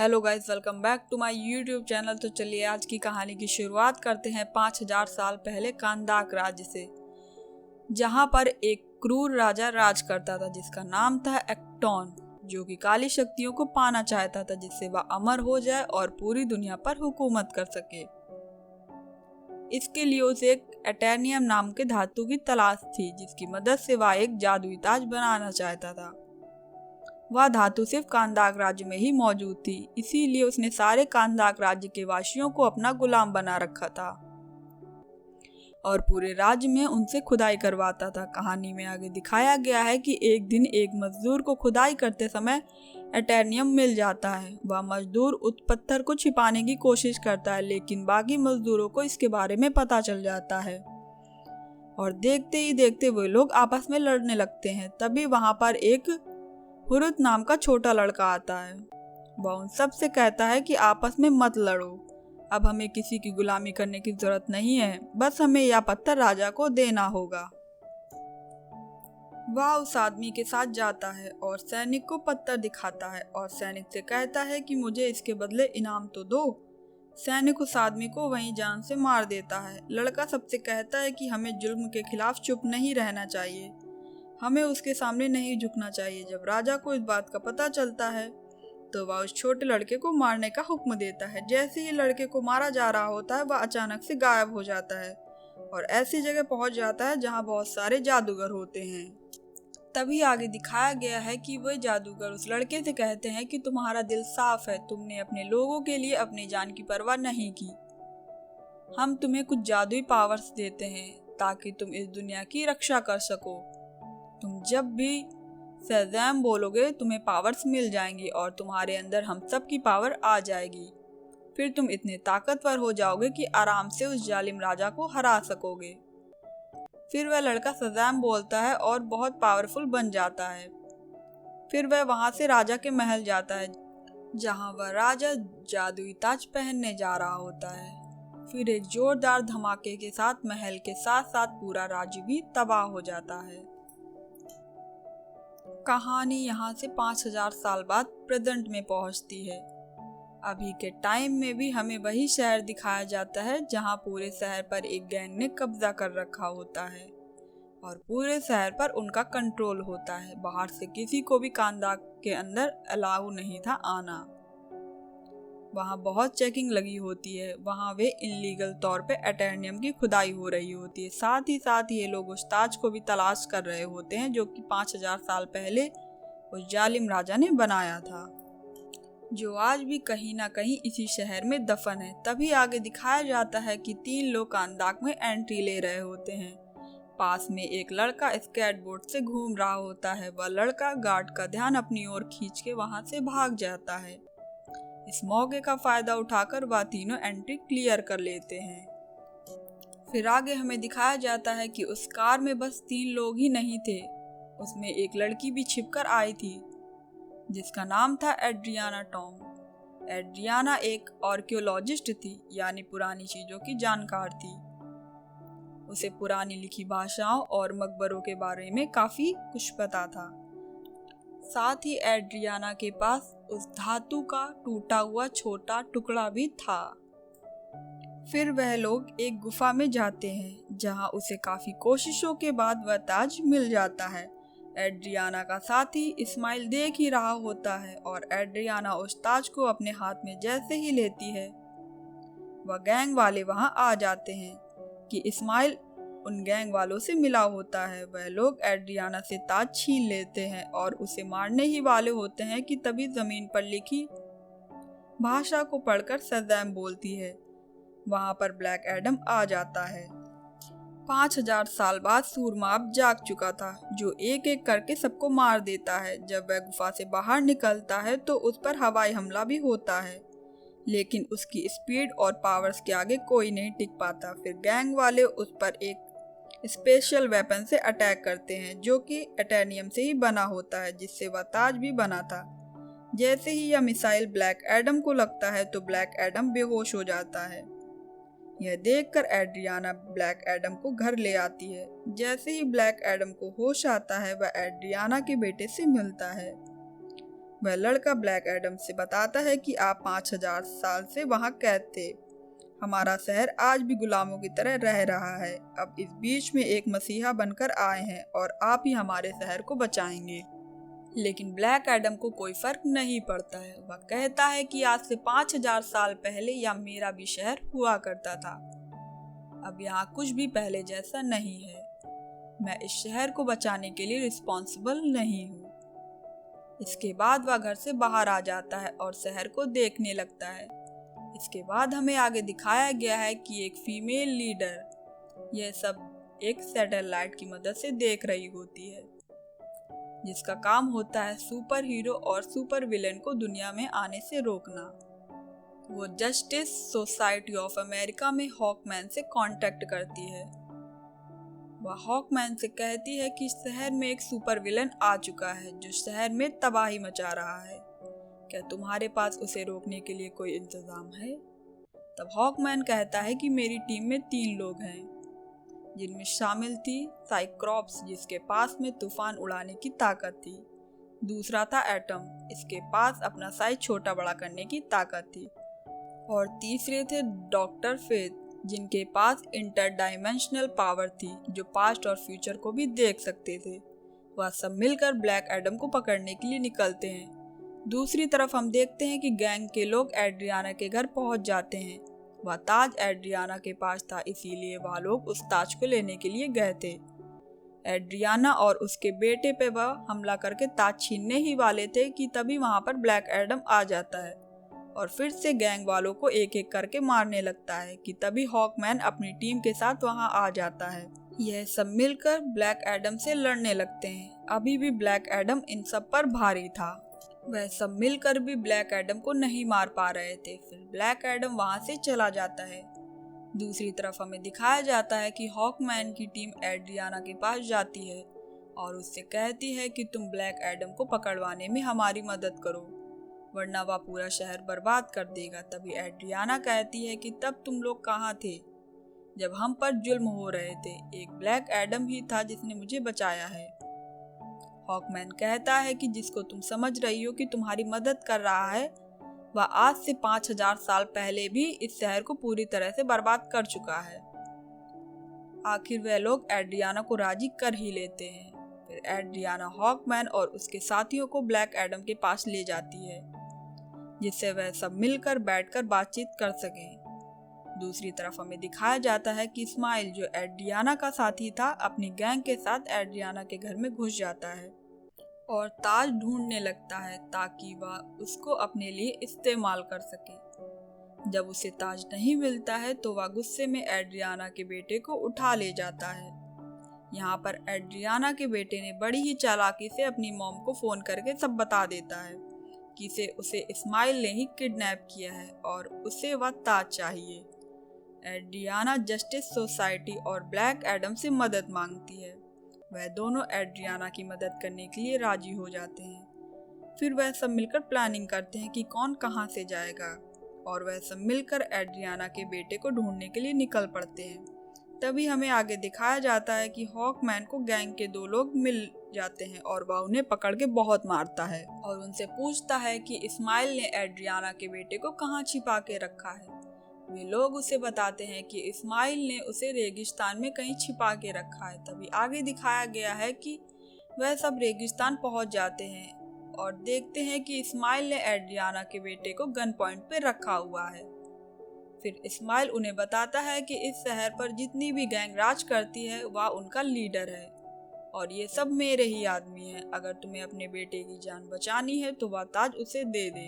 Hello guys, welcome back to my YouTube channel. तो चलिए आज की कहानी की शुरुआत करते हैं 5000 साल पहले कांदाक राज्य से, जहां पर एक क्रूर राजा राज करता था जिसका नाम था एक्टॉन, जो कि काली शक्तियों को पाना चाहता था जिससे वह अमर हो जाए और पूरी दुनिया पर हुकूमत कर सके। इसके लिए उसे एक एटेनियम नाम के धातु की तलाश थी जिसकी मदद से वह एक जादुई ताज बनाना चाहता था। वह धातु सिर्फ कांदाक राज्य में ही मौजूद थी, इसीलिए उसने सारे कांदाक राज्य के वासियों को अपना गुलाम बना रखा था और पूरे राज्य में उनसे खुदाई करवाता था। कहानी में आगे दिखाया गया है कि एक दिन एक मजदूर को खुदाई करते समय एटेनियम मिल जाता है। वह मजदूर उस पत्थर को छिपाने की कोशिश करता है, लेकिन बाकी मजदूरों को इसके बारे में पता चल जाता है और देखते ही देखते वे लोग आपस में लड़ने लगते हैं। तभी वहां पर एक हुरुत नाम का छोटा लड़का आता है। वह उन सब से कहता है कि आपस में मत लड़ो, अब हमें किसी की गुलामी करने की जरूरत नहीं है, बस हमें यह पत्थर राजा को देना होगा। वह उस आदमी के साथ जाता है और सैनिक को पत्थर दिखाता है और सैनिक से कहता है कि मुझे इसके बदले इनाम तो दो। सैनिक उस आदमी को वहीं जान से मार देता है। लड़का सबसे कहता है कि हमें जुल्म के खिलाफ चुप नहीं रहना चाहिए, हमें उसके सामने नहीं झुकना चाहिए। जब राजा को इस बात का पता चलता है तो वह उस छोटे लड़के को मारने का हुक्म देता है। जैसे ही लड़के को मारा जा रहा होता है वह अचानक से गायब हो जाता है और ऐसी जगह पहुंच जाता है जहां बहुत सारे जादूगर होते हैं। तभी आगे दिखाया गया है कि वह जादूगर उस लड़के से कहते हैं कि तुम्हारा दिल साफ है, तुमने अपने लोगों के लिए अपनी जान की परवाह नहीं की। हम तुम्हें कुछ जादुई पावर्स देते हैं ताकि तुम इस दुनिया की रक्षा कर सको। तुम जब भी शज़ैम बोलोगे तुम्हें पावर्स मिल जाएंगी और तुम्हारे अंदर हम सब की पावर आ जाएगी। फिर तुम इतने ताकतवर हो जाओगे कि आराम से उस जालिम राजा को हरा सकोगे। फिर वह लड़का शज़ैम बोलता है और बहुत पावरफुल बन जाता है। फिर वह वहां से राजा के महल जाता है जहां वह राजा जादुई ताज पहनने जा रहा होता है। फिर एक जोरदार धमाके के साथ महल के साथ साथ पूरा राज्य भी तबाह हो जाता है। कहानी यहाँ से 5000 साल बाद प्रेजेंट में पहुँचती है। अभी के टाइम में भी हमें वही शहर दिखाया जाता है जहाँ पूरे शहर पर एक गैंग ने कब्जा कर रखा होता है और पूरे शहर पर उनका कंट्रोल होता है। बाहर से किसी को भी कांदाक के अंदर अलाउ नहीं था आना। वहाँ बहुत चेकिंग लगी होती है। वहाँ वे इनलीगल तौर पे एटेनियम की खुदाई हो रही होती है। साथ ही साथ ये लोग उस ताज को भी तलाश कर रहे होते हैं जो कि 5000 साल पहले उस जालिम राजा ने बनाया था, जो आज भी कहीं ना कहीं इसी शहर में दफन है। तभी आगे दिखाया जाता है कि 3 लोग कांदाक में एंट्री ले रहे होते हैं। पास में एक लड़का स्केटबोर्ड से घूम रहा होता है। वह लड़का गार्ड का ध्यान अपनी ओर खींच के वहां से भाग जाता है। इस मौके का फायदा उठाकर वह तीनों एंट्री क्लियर कर लेते हैं। फिर आगे हमें दिखाया जाता है कि उस कार में बस 3 लोग ही नहीं थे, उसमें एक लड़की भी छिपकर आई थी जिसका नाम था एड्रियाना टॉम। एड्रियाना एक आर्कियोलॉजिस्ट थी, यानी पुरानी चीजों की जानकार थी। उसे पुरानी लिखी भाषाओं और मकबरों के बारे में काफी कुछ पता था। साथ ही एड्रियाना के पास उस धातु का टूटा हुआ छोटा टुकड़ा भी था। फिर वह लोग एक गुफा में जाते हैं जहां उसे काफी कोशिशों के बाद वह ताज मिल जाता है। एड्रियाना का साथी इस्माइल देख ही रहा होता है और एड्रियाना उस ताज को अपने हाथ में जैसे ही लेती है वह गैंग वाले वहां आ जाते हैं कि इस्माइल उन गैंग वालों से मिला होता है। वह लोग एड्रियाना से ताज छीन लेते हैं और उसे मारने ही वाले होते हैं कि तभी जमीन पर लिखी भाषा को पढ़कर शज़ैम बोलती है। वहां पर ब्लैक एडम आ जाता है। 5000 साल बाद सूरमा अब जाग चुका था, जो एक एक करके सबको मार देता है। जब वह गुफा से बाहर निकलता है तो उस पर हवाई हमला भी होता है, लेकिन उसकी स्पीड और पावर्स के आगे कोई नहीं टिक पाता। फिर गैंग वाले उस पर एक स्पेशल वेपन से अटैक करते हैं जो कि एटेनियम से ही बना होता है, जिससे वह ताज भी बना था। जैसे ही यह मिसाइल ब्लैक एडम को लगता है तो ब्लैक एडम बेहोश हो जाता है। यह देखकर एड्रियाना ब्लैक एडम को घर ले आती है। जैसे ही ब्लैक एडम को होश आता है वह एड्रियाना के बेटे से मिलता है। वह लड़का ब्लैक एडम से बताता है कि आप 5000 साल से वहाँ कैद थे। हमारा शहर आज भी गुलामों की तरह रह रहा है। अब इस बीच में एक मसीहा बनकर आए हैं और आप ही हमारे शहर को बचाएंगे। लेकिन ब्लैक एडम को कोई फर्क नहीं पड़ता है। वह कहता है कि आज से 5000 साल पहले यह मेरा भी शहर हुआ करता था। अब यहाँ कुछ भी पहले जैसा नहीं है। मैं इस शहर को बचाने के लिए रिस्पॉन्सिबल नहीं हूँ। इसके बाद वह घर से बाहर आ जाता है और शहर को देखने लगता है। इसके बाद हमें आगे दिखाया गया है कि एक फीमेल लीडर यह सब एक सैटेलाइट की मदद से देख रही होती है, जिसका काम होता है सुपर हीरो और सुपर विलेन को दुनिया में आने से रोकना। वो जस्टिस सोसाइटी ऑफ अमेरिका में हॉकमैन से कांटेक्ट करती है। वह हॉकमैन से कहती है कि शहर में एक सुपर विलेन आ चुका है जो शहर में तबाही मचा रहा है। क्या तुम्हारे पास उसे रोकने के लिए कोई इंतजाम है? तब हॉकमैन कहता है कि मेरी टीम में 3 लोग हैं, जिनमें शामिल थी साइक्लॉप्स, जिसके पास में तूफान उड़ाने की ताकत थी। दूसरा था एटम, इसके पास अपना साइज छोटा बड़ा करने की ताकत थी। और तीसरे थे डॉक्टर फेथ, जिनके पास इंटरडाइमेंशनल पावर थी, जो पास्ट और फ्यूचर को भी देख सकते थे। वह सब मिलकर ब्लैक एडम को पकड़ने के लिए निकलते हैं। दूसरी तरफ हम देखते हैं कि गैंग के लोग एड्रियाना के घर पहुंच जाते हैं। वह ताज एड्रियाना के पास था, इसीलिए वह लोग उस ताज को लेने के लिए गए थे। एड्रियाना और उसके बेटे पे वह हमला करके ताज छीनने ही वाले थे कि तभी वहां पर ब्लैक एडम आ जाता है और फिर से गैंग वालों को एक एक करके मारने लगता है कि तभी हॉकमैन अपनी टीम के साथ वहां आ जाता है। यह सब मिलकर ब्लैक एडम से लड़ने लगते हैं। अभी भी ब्लैक एडम इन सब पर भारी था। वह सब मिलकर भी ब्लैक एडम को नहीं मार पा रहे थे। फिर ब्लैक एडम वहां से चला जाता है। दूसरी तरफ हमें दिखाया जाता है कि हॉकमैन की टीम एड्रियाना के पास जाती है और उससे कहती है कि तुम ब्लैक एडम को पकड़वाने में हमारी मदद करो, वरना वह पूरा शहर बर्बाद कर देगा। तभी एड्रियाना कहती है कि तब तुम लोग कहाँ थे जब हम पर जुल्म हो रहे थे? एक ब्लैक एडम ही था जिसने मुझे बचाया है। हॉकमैन कहता है कि जिसको तुम समझ रही हो कि तुम्हारी मदद कर रहा है, वह आज से 5000 साल पहले भी इस शहर को पूरी तरह से बर्बाद कर चुका है। आखिर वह लोग एड्रियाना को राजी कर ही लेते हैं। फिर एड्रियाना हॉकमैन और उसके साथियों को ब्लैक एडम के पास ले जाती है, जिससे वह सब मिलकर बैठकर बातचीत कर सकें। दूसरी तरफ हमें दिखाया जाता है कि इस्माइल, जो एड्रियाना का साथी था, अपनी गैंग के साथ एड्रियाना के घर में घुस जाता है और ताज ढूंढने लगता है ताकि वह उसको अपने लिए इस्तेमाल कर सके। जब उसे ताज नहीं मिलता है तो वह गुस्से में एड्रियाना के बेटे को उठा ले जाता है। यहाँ पर एड्रियाना के बेटे ने बड़ी ही चालाकी से अपनी मॉम को फोन करके सब बता देता है कि उसे इस्माइल ने ही किडनैप किया है और उसे वह ताज चाहिए। एड्रियाना जस्टिस सोसाइटी और ब्लैक एडम से मदद मांगती है। वह दोनों एड्रियाना की मदद करने के लिए राजी हो जाते हैं। फिर वह सब मिलकर प्लानिंग करते हैं कि कौन कहां से जाएगा और वह सब मिलकर एड्रियाना के बेटे को ढूंढने के लिए निकल पड़ते हैं। तभी हमें आगे दिखाया जाता है कि हॉकमैन को गैंग के 2 लोग मिल जाते हैं और वह उन्हें पकड़ के बहुत मारता है और उनसे पूछता है कि इस्माइल ने एड्रियाना के बेटे को कहाँ छिपा के रखा है। वे लोग उसे बताते हैं कि इस्माइल ने उसे रेगिस्तान में कहीं छिपा के रखा है। तभी आगे दिखाया गया है कि वह सब रेगिस्तान पहुंच जाते हैं और देखते हैं कि इस्माइल ने एड्रियाना के बेटे को गन पॉइंट पे रखा हुआ है। फिर इस्माइल उन्हें बताता है कि इस शहर पर जितनी भी गैंग राज करती है वह उनका लीडर है और ये सब मेरे ही आदमी हैं। अगर तुम्हें अपने बेटे की जान बचानी है तो वह ताज उसे दे दे।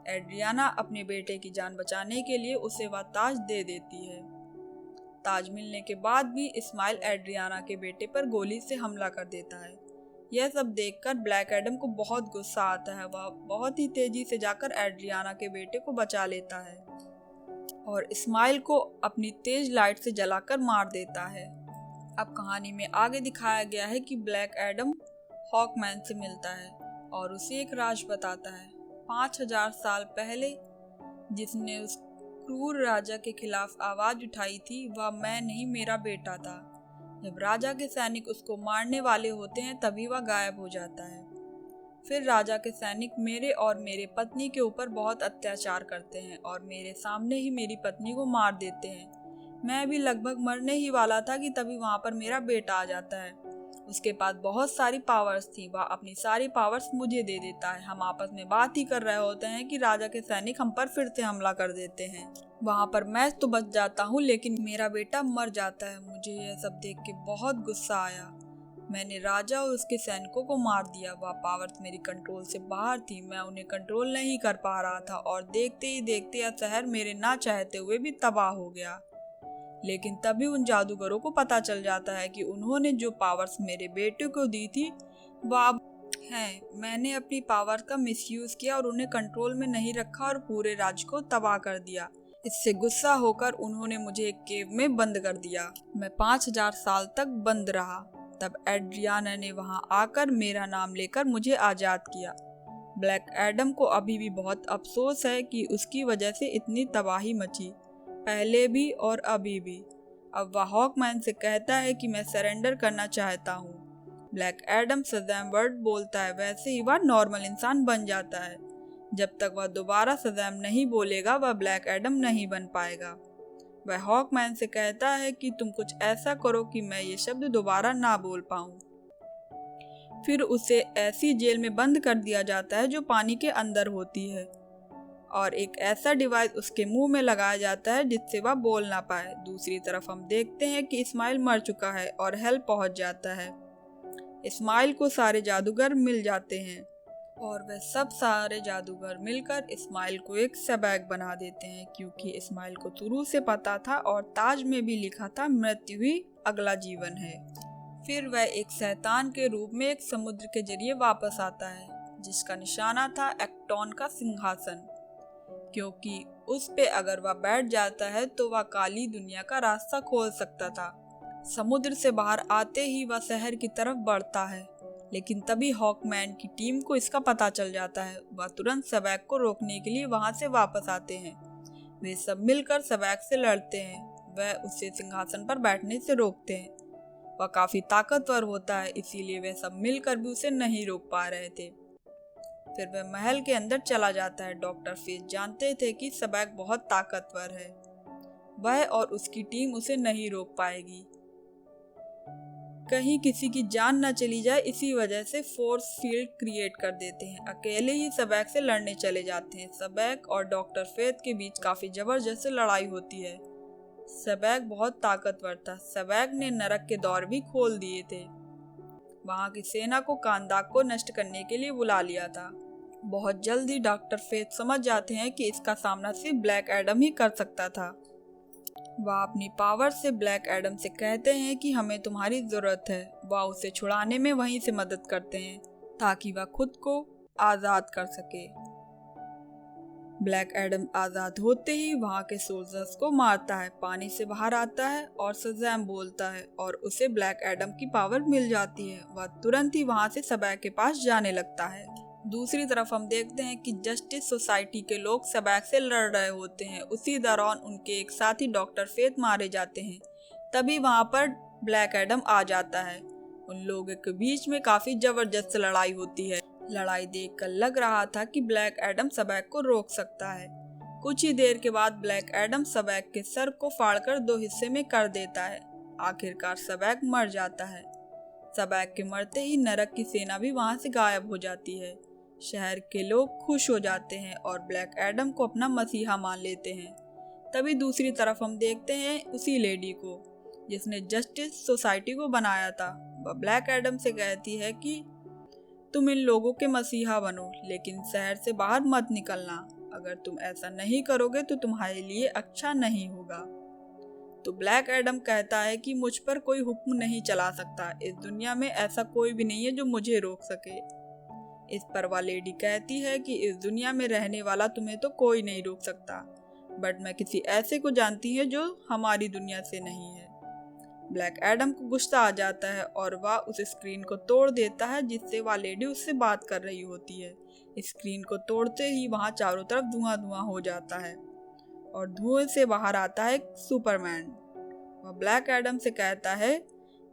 एड्रियाना अपने बेटे की जान बचाने के लिए उसे वह ताज दे देती है। ताज मिलने के बाद भी इस्माइल एड्रियाना के बेटे पर गोली से हमला कर देता है। यह सब देखकर ब्लैक एडम को बहुत गुस्सा आता है। वह बहुत ही तेजी से जाकर एड्रियाना के बेटे को बचा लेता है और इस्माइल को अपनी तेज लाइट से जलाकर मार देता है। अब कहानी में आगे दिखाया गया है कि ब्लैक एडम हॉकमैन से मिलता है और उसे एक राज बताता है। 5000 साल पहले जिसने उस क्रूर राजा के खिलाफ आवाज उठाई थी, वह मैं नहीं, मेरा बेटा था। जब राजा के सैनिक उसको मारने वाले होते हैं तभी वह गायब हो जाता है। फिर राजा के सैनिक मेरे और मेरे पत्नी के ऊपर बहुत अत्याचार करते हैं और मेरे सामने ही मेरी पत्नी को मार देते हैं। मैं भी लगभग मरने ही वाला था कि तभी वहाँ पर मेरा बेटा आ जाता है। उसके पास बहुत सारी पावर्स थी, वह अपनी सारी पावर्स मुझे दे देता है। हम आपस में बात ही कर रहे होते हैं कि राजा के सैनिक हम पर फिर से हमला कर देते हैं। वहाँ पर मैं तो बच जाता हूँ लेकिन मेरा बेटा मर जाता है। मुझे यह सब देख के बहुत गुस्सा आया। मैंने राजा और उसके सैनिकों को मार दिया। वह पावर्स मेरी कंट्रोल से बाहर थी, मैं उन्हें कंट्रोल नहीं कर पा रहा था और देखते ही देखते यह शहर मेरे ना चाहते हुए भी तबाह हो गया। लेकिन तभी उन जादूगरों को पता चल जाता है कि उन्होंने जो पावर्स मेरे बेटे को दी थी वह हैं। मैंने अपनी पावर का मिसयूज किया और उन्हें कंट्रोल में नहीं रखा और पूरे राज्य को तबाह कर दिया। इससे गुस्सा होकर उन्होंने मुझे एक केव में बंद कर दिया। मैं 5000 साल तक बंद रहा। तब एड्रियाना ने वहां आकर मेरा नाम लेकर मुझे आजाद किया। ब्लैक एडम को अभी भी बहुत अफसोस है कि उसकी वजह से इतनी तबाही मची, पहले भी और अभी भी। अब वह हॉकमैन से कहता है कि मैं सरेंडर करना चाहता हूँ। ब्लैक एडम शज़ैम वर्ड बोलता है, वैसे ही वह नॉर्मल इंसान बन जाता है। जब तक वह दोबारा शज़ैम नहीं बोलेगा वह ब्लैक एडम नहीं बन पाएगा। वह हॉकमैन से कहता है कि तुम कुछ ऐसा करो कि मैं ये शब्द दोबारा ना बोल पाऊँ। फिर उसे ऐसी जेल में बंद कर दिया जाता है जो पानी के अंदर होती है और एक ऐसा डिवाइस उसके मुंह में लगाया जाता है जिससे वह बोल ना पाए। दूसरी तरफ हम देखते हैं कि इस्माइल मर चुका है और हेल्प पहुंच जाता है। इस्माइल को सारे जादूगर मिल जाते हैं और वह सब सारे जादूगर मिलकर इस्माइल को एक सबैक बना देते हैं, क्योंकि इस्माइल को शुरू से पता था और ताज में भी लिखा था मृत्यु ही अगला जीवन है। फिर वह एक शैतान के रूप में एक समुद्र के जरिए वापस आता है जिसका निशाना था एक्टोन का सिंहासन, क्योंकि उस पे अगर वह बैठ जाता है तो वह काली दुनिया का रास्ता खोल सकता था। समुद्र से बाहर आते ही वह शहर की तरफ बढ़ता है, लेकिन तभी हॉकमैन की टीम को इसका पता चल जाता है। वह तुरंत सबैक को रोकने के लिए वहां से वापस आते हैं। वे सब मिलकर सबैक से लड़ते हैं। वह उसे सिंहासन पर बैठने से रोकते हैं। वह काफी ताकतवर होता है, इसीलिए वे सब मिलकर भी उसे नहीं रोक पा रहे थे। फिर वह महल के अंदर चला जाता है। डॉक्टर फेज जानते थे कि सबैक बहुत ताकतवर है, वह और उसकी टीम उसे नहीं रोक पाएगी। कहीं किसी की जान न चली जाए, इसी वजह से फोर्स फील्ड क्रिएट कर देते हैं। अकेले ही सबैक से लड़ने चले जाते हैं। सबैक और डॉक्टर फेथ के बीच काफी जबरदस्त लड़ाई होती है। सबैक बहुत ताकतवर था। सबैक ने नरक के द्वार भी खोल दिए थे। वहां की सेना को कांदाक को नष्ट करने के लिए बुला लिया था। बहुत जल्दी डॉक्टर फेथ समझ जाते हैं कि इसका सामना सिर्फ ब्लैक एडम ही कर सकता था। वह अपनी पावर से ब्लैक एडम से कहते हैं कि हमें तुम्हारी जरूरत है। वह उसे छुड़ाने में वहीं से मदद करते हैं ताकि वह खुद को आजाद कर सके। ब्लैक एडम आजाद होते ही वहां के सोल्जर्स को मारता है, पानी से बाहर आता है और शज़ैम बोलता है और उसे ब्लैक एडम की पावर मिल जाती है। वह तुरंत ही वहां से सबैक के पास जाने लगता है। दूसरी तरफ हम देखते हैं कि जस्टिस सोसाइटी के लोग सबैक से लड़ रहे होते हैं। उसी दौरान उनके एक साथी डॉक्टर फेथ मारे जाते हैं। तभी वहां पर ब्लैक एडम आ जाता है। उन लोगों के बीच में काफी जबरदस्त लड़ाई होती है। लड़ाई देखकर लग रहा था कि ब्लैक एडम सबैक को रोक सकता है। कुछ ही देर के बाद ब्लैक एडम सबैक के सर को फाड़कर 2 हिस्से में कर देता है। आखिरकार सबैक मर जाता है। सबैक के मरते ही नरक की सेना भी वहां से गायब हो जाती है। शहर के लोग खुश हो जाते हैं और ब्लैक एडम को अपना मसीहा मान लेते हैं। तभी दूसरी तरफ हम देखते हैं उसी लेडी को जिसने जस्टिस सोसाइटी को बनाया था। वह ब्लैक एडम से कहती है कि तुम इन लोगों के मसीहा बनो, लेकिन शहर से बाहर मत निकलना। अगर तुम ऐसा नहीं करोगे तो तुम्हारे लिए अच्छा नहीं होगा। तो ब्लैक एडम कहता है कि मुझ पर कोई हुक्म नहीं चला सकता। इस दुनिया में ऐसा कोई भी नहीं है जो मुझे रोक सके। इस पर वह लेडी कहती है कि इस दुनिया में रहने वाला तुम्हें तो कोई नहीं रोक सकता, बट मैं किसी ऐसे को जानती है जो हमारी दुनिया से नहीं है। ब्लैक एडम को गुस्सा आ जाता है और वह उस स्क्रीन को तोड़ देता है जिससे वह लेडी उससे बात कर रही होती है। स्क्रीन को तोड़ते ही वहां चारों तरफ धुआं धुआं हो जाता है और धुएं से बाहर आता है सुपरमैन। वह ब्लैक एडम से कहता है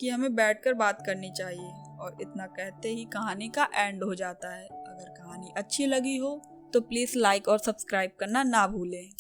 कि हमें बैठकर बात करनी चाहिए और इतना कहते ही कहानी का एंड हो जाता है। अगर कहानी अच्छी लगी हो तो प्लीज़ लाइक और सब्सक्राइब करना ना भूलें।